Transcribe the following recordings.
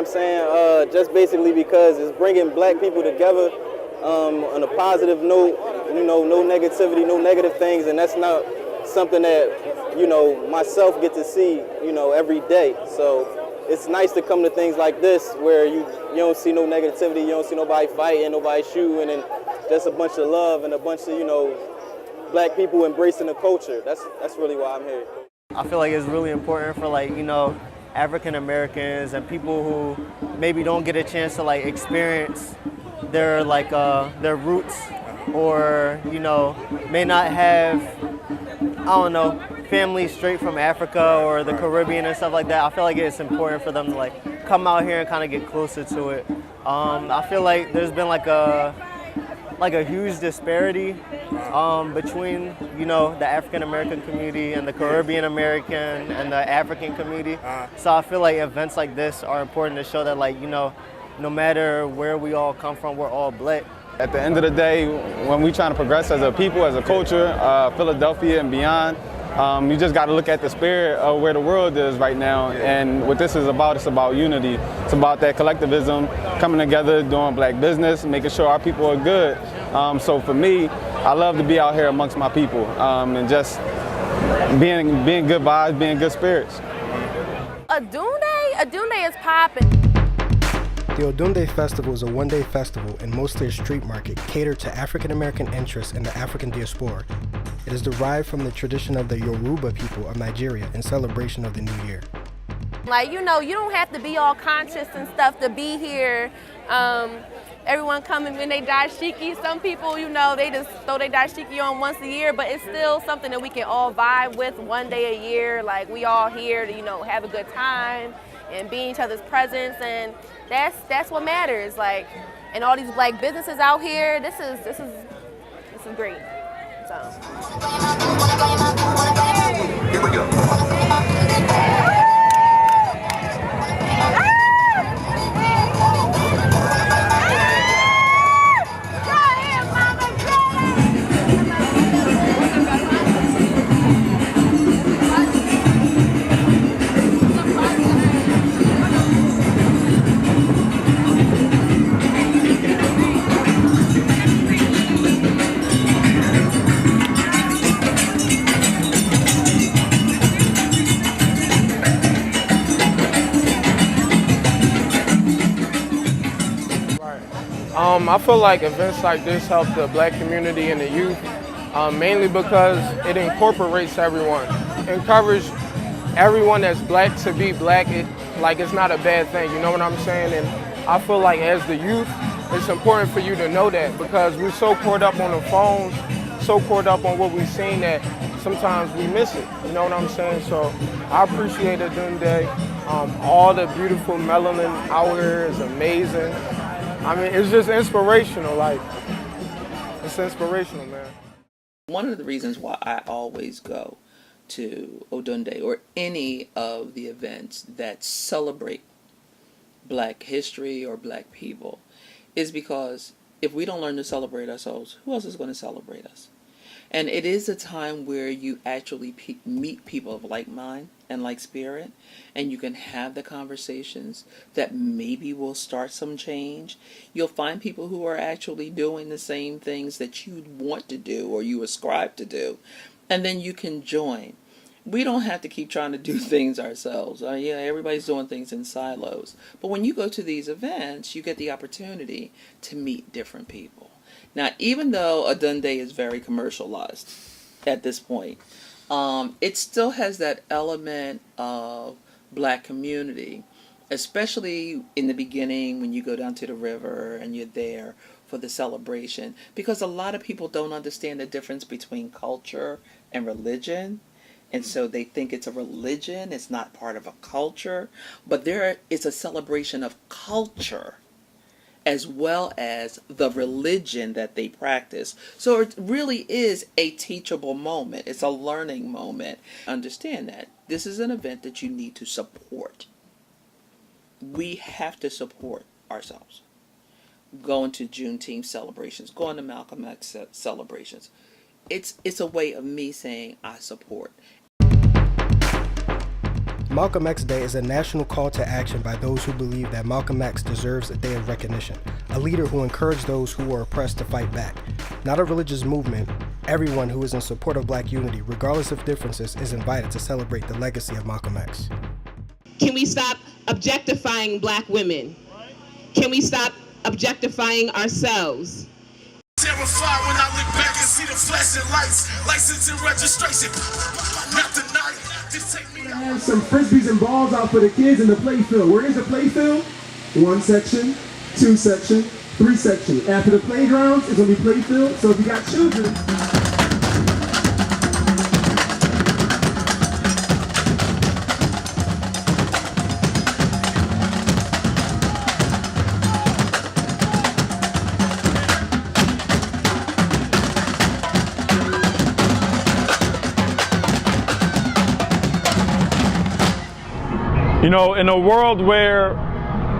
I'm saying? Just basically because it's bringing black people together on a positive note, you know, no negativity, no negative things, and that's not something that, you know, myself get to see, you know, every day. So it's nice to come to things like this where you don't see no negativity, you don't see nobody fighting, nobody shooting, and just a bunch of love and a bunch of, you know, black people embracing the culture. That's really why I'm here. I feel like it's really important for, like, you know, African Americans and people who maybe don't get a chance to, like, experience their, like, their roots, or, you know, may not have, I don't know, family straight from Africa or the Caribbean and stuff like that. I feel like it's important for them to, like, come out here and kind of get closer to it. I feel like there's been like a huge disparity between, you know, the African American community and the Caribbean American and the African community. So I feel like events like this are important to show that, like, you know, no matter where we all come from, we're all black. At the end of the day, when we're trying to progress as a people, as a culture, Philadelphia and beyond, you just got to look at the spirit of where the world is right now. And what this is about, it's about unity. It's about that collectivism, coming together, doing black business, making sure our people are good. So for me, I love to be out here amongst my people and just being good vibes, being good spirits. Adunde is popping. The Odunde Festival is a one-day festival and mostly a street market catered to African American interests in the African diaspora. It is derived from the tradition of the Yoruba people of Nigeria in celebration of the new year. Like, you know, you don't have to be all conscious and stuff to be here. Everyone coming when they dashiki. Some people, you know, they just throw their dashiki on once a year, but it's still something that we can all vibe with one day a year. Like, we all here to, you know, have a good time and be in each other's presence, and that's what matters. Like, and all these black businesses out here, this is great. So here we go. I feel like events like this help the black community and the youth, mainly because it incorporates everyone. Encourage everyone that's black to be black. It's not a bad thing, you know what I'm saying? And I feel like as the youth, it's important for you to know that, because we're so caught up on the phones, so caught up on what we've seen that sometimes we miss it, you know what I'm saying? So I appreciate it during the day. All the beautiful melanin out here is amazing. I mean, it's just inspirational, like, it's inspirational, man. One of the reasons why I always go to Odunde or any of the events that celebrate black history or black people is because if we don't learn to celebrate ourselves, who else is going to celebrate us? And it is a time where you actually meet people of like mind and like spirit, and you can have the conversations that maybe will start some change. You'll find people who are actually doing the same things that you want to do or you ascribe to do, and then you can join. We don't have to keep trying to do things ourselves. Yeah, everybody's doing things in silos. But when you go to these events, you get the opportunity to meet different people. Now, even though Odunde is very commercialized at this point, it still has that element of black community, especially in the beginning when you go down to the river and you're there for the celebration, because a lot of people don't understand the difference between culture and religion. And so they think it's a religion, it's not part of a culture, but there is a celebration of culture as well as the religion that they practice. So it really is a teachable moment. It's a learning moment. Understand that this is an event that you need to support. We have to support ourselves. Going to Juneteenth celebrations, going to Malcolm X celebrations. It's a way of me saying I support. Malcolm X Day is a national call to action by those who believe that Malcolm X deserves a day of recognition, a leader who encouraged those who were oppressed to fight back. Not a religious movement, everyone who is in support of Black unity, regardless of differences, is invited to celebrate the legacy of Malcolm X. Can we stop objectifying Black women? Can we stop objectifying ourselves? Terrified when I look back and see the flashing lights, license and registration. Not tonight. Just take me out. Have some frisbees and balls out for the kids in the playfield. Where is the playfield? 1 section, 2 section, 3 section. After the playgrounds, it's gonna be playfield. So if you got children. You know, in a world where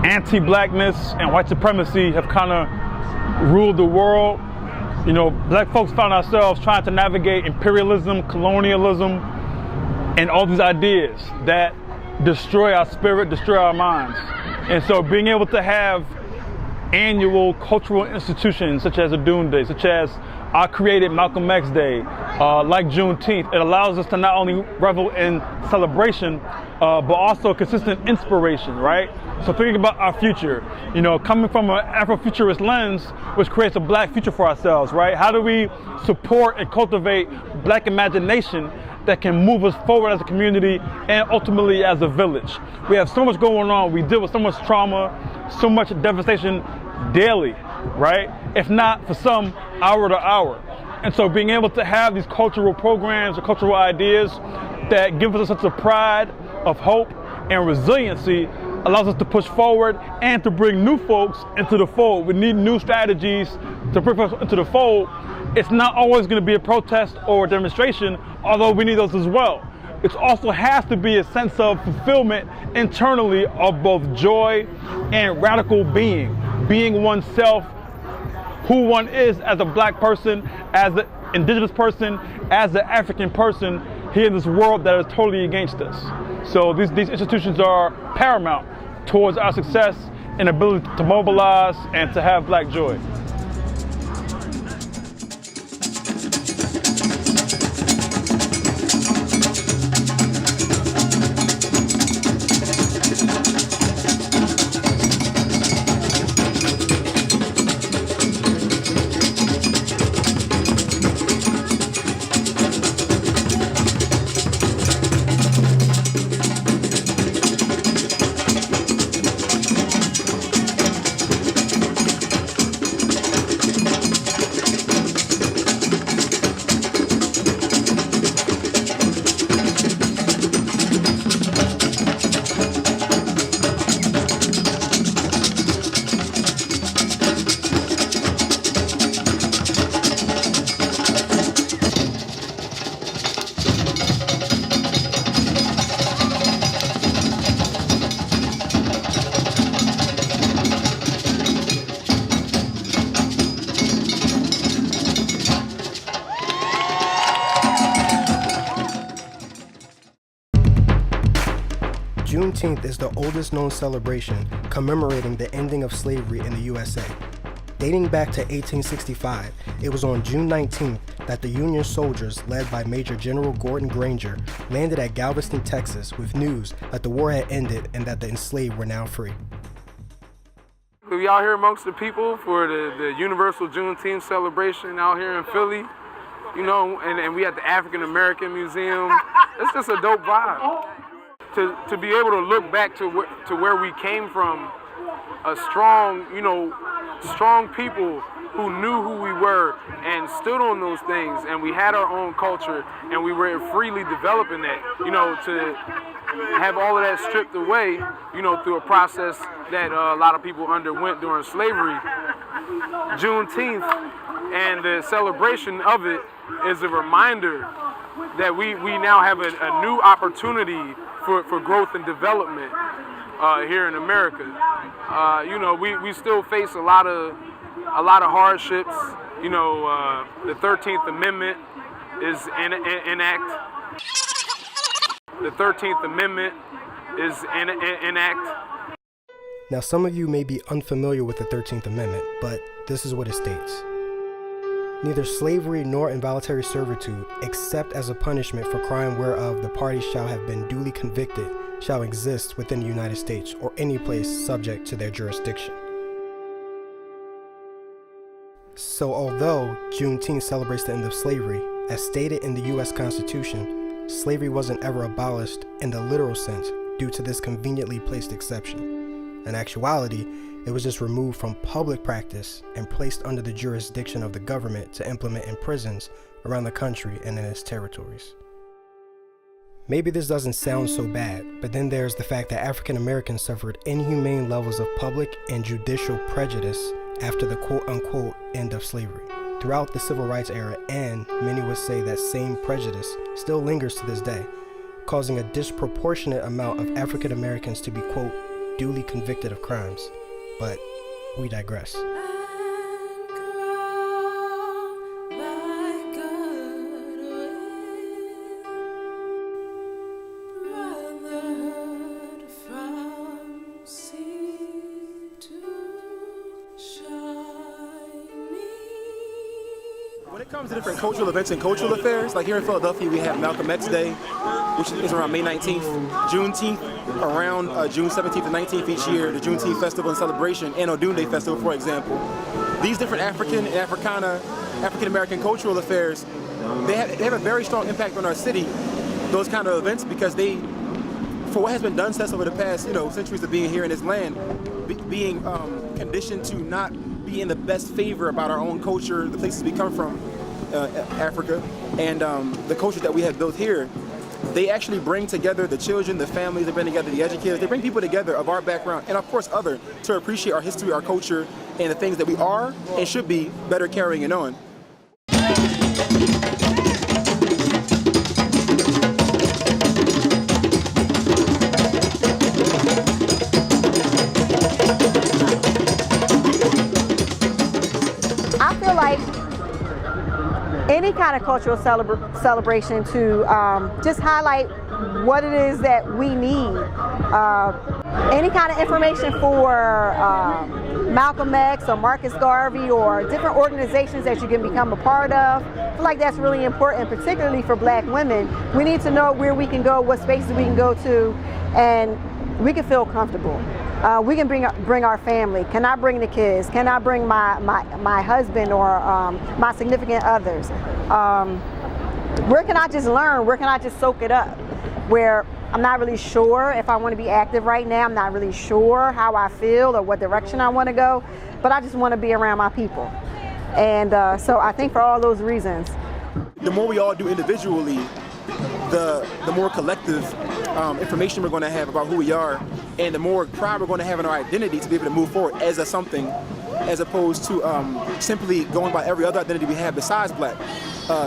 anti-blackness and white supremacy have kind of ruled the world, you know, Black folks found ourselves trying to navigate imperialism, colonialism, and all these ideas that destroy our spirit, destroy our minds. And so being able to have annual cultural institutions such as a Dune Day, such as our created Malcolm X Day, like Juneteenth, it allows us to not only revel in celebration, but also consistent inspiration, right? So thinking about our future, you know, coming from an Afrofuturist lens, which creates a Black future for ourselves, right? How do we support and cultivate Black imagination that can move us forward as a community and ultimately as a village? We have so much going on. We deal with so much trauma, so much devastation daily, right? If not for some, hour to hour. And so being able to have these cultural programs or cultural ideas that give us a sense of pride, of hope, and resiliency allows us to push forward and to bring new folks into the fold. We need new strategies to bring folks into the fold. It's not always going to be a protest or a demonstration, although we need those as well. It also has to be a sense of fulfillment internally of both joy and radical being oneself, who one is as a Black person, as an Indigenous person, as an African person here in this world that is totally against us. So these institutions are paramount towards our success and ability to mobilize and to have Black joy. Juneteenth is the oldest known celebration commemorating the ending of slavery in the USA. Dating back to 1865, it was on June 19th that the Union soldiers, led by Major General Gordon Granger, landed at Galveston, Texas with news that the war had ended and that the enslaved were now free. We out here amongst the people for the Universal Juneteenth celebration out here in Philly, you know, and we at the African American Museum. It's just a dope vibe. To be able to look back to where we came from, a strong, you know, strong people who knew who we were and stood on those things, and we had our own culture and we were freely developing that, you know, to have all of that stripped away, you know, through a process that a lot of people underwent during slavery. Juneteenth and the celebration of it is a reminder that we now have a new opportunity for growth and development here in America. You know, we still face a lot of hardships. You know, the 13th Amendment is enacted. the 13th Amendment is enacted. Now, some of you may be unfamiliar with the 13th Amendment, but this is what it states. Neither slavery nor involuntary servitude, except as a punishment for crime whereof the parties shall have been duly convicted, shall exist within the United States or any place subject to their jurisdiction. So although Juneteenth celebrates the end of slavery, as stated in the U.S. Constitution, slavery wasn't ever abolished in the literal sense due to this conveniently placed exception. In actuality, it was just removed from public practice and placed under the jurisdiction of the government to implement in prisons around the country and in its territories. Maybe this doesn't sound so bad, but then there's the fact that African Americans suffered inhumane levels of public and judicial prejudice after the quote-unquote end of slavery throughout the civil rights era, and many would say that same prejudice still lingers to this day, causing a disproportionate amount of African Americans to be quote duly convicted of crimes. But we digress. When it comes to different cultural events and cultural affairs, like here in Philadelphia, we have Malcolm X Day, which is around May 19th, Juneteenth, around June 17th and 19th each year, the Juneteenth Festival and Celebration, and Odunde Festival, for example. These different African and African-American cultural affairs, they have a very strong impact on our city, those kind of events, because they, for what has been done to us over the past, centuries of being here in this land, being conditioned to not be in the best favor about our own culture, the places we come from, Africa, and the culture that we have built here, they actually bring together the children, the families, they bring together the educators, they bring people together of our background, and of course other, to appreciate our history, our culture, and the things that we are and should be better carrying it on. I feel like any kind of cultural celebration to just highlight what it is that we need. Any kind of information for Malcolm X or Marcus Garvey or different organizations that you can become a part of. I feel like that's really important, particularly for Black women. We need to know where we can go, what spaces we can go to, and we can feel comfortable. We can bring our family. Can I bring the kids? Can I bring my husband or my significant others? Where can I just learn? Where can I just soak it up? Where I'm not really sure if I want to be active right now. I'm not really sure how I feel or what direction I want to go, but I just want to be around my people. And so I think for all those reasons. The more we all do individually, the more collective information we're going to have about who we are, and the more pride we're going to have in our identity to be able to move forward as a something, as opposed to simply going by every other identity we have besides Black,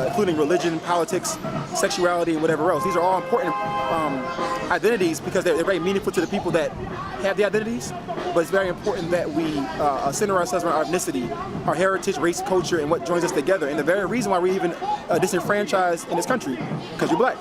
including religion, politics, sexuality, and whatever else. These are all important identities because they're very meaningful to the people that have the identities, but it's very important that we center ourselves around our ethnicity, our heritage, race, culture, and what joins us together. And the very reason why we're even disenfranchised in this country, because you're Black.